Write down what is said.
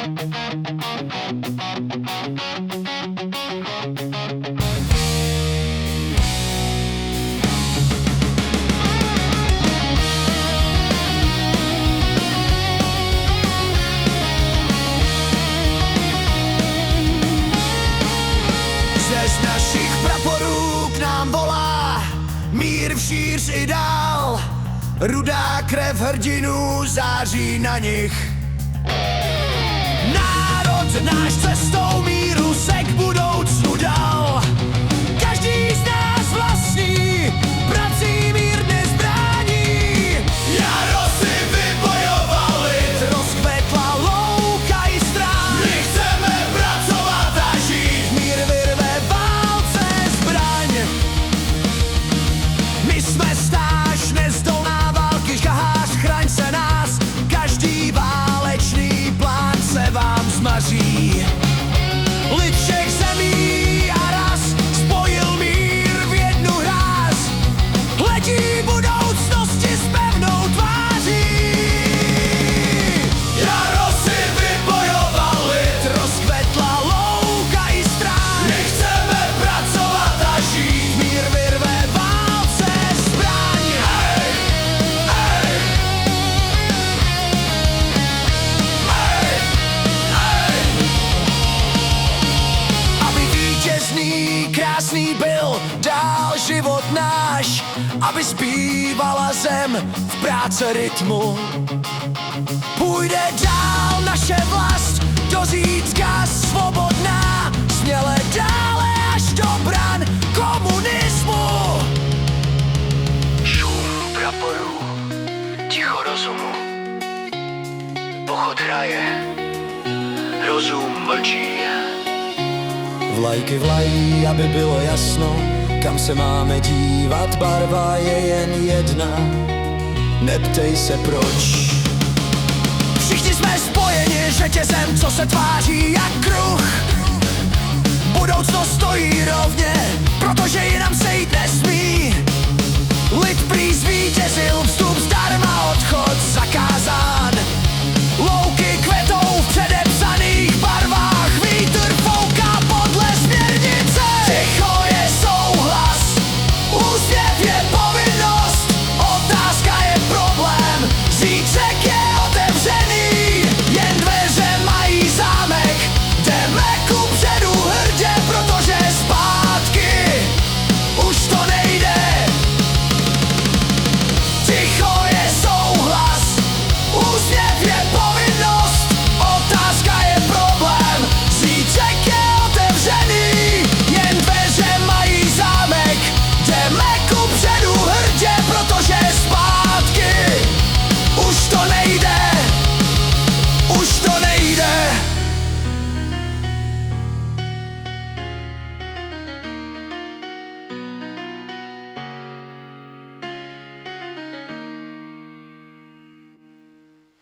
Z našich praporů k nám volá mír všíř i dál. Rudá krev hrdinů září na nich. Národ náš cestou míru se k budoucnu dal. Každý z nás vlastní prací mír dnes brání. Jaro si vybojoval lid, rozkvetla louka i strán. My chceme pracovat a žít, mír vyrve válce zbraň. My jsme stáž nezdolná války, žahář, chraň se nás. Každý válečný plán se vám zmaří. Lid všech zemí a ras spojil mír v jednu hráz. Letí budoucnosti s pevnou tváří. Jaro si vybojoval lid, rozkvetla louka i strán. My chceme pracovat a žít, mír vyrve válce zbraň. Hej, hej. Hej, hej. Aby vítězný, krásný byl dál život náš, aby zpívala zem v práce rytmu. Půjde dál naše vlast do zítřka svobodná, směle dále až do bran komunismu. Šum praporů, ticho rozumu, pochod hraje, rozum mlčí. Vlajky vlají, aby bylo jasno, kam se máme dívat, barva je jen jedna, neptej se proč. Všichni jsme spojeni řetězem, co se tváří jak kruh. Budoucnost stojí rovně, protože jinam sejít nesmí. Lid prý zvítězil, vstup zdarma, odchod zakázán.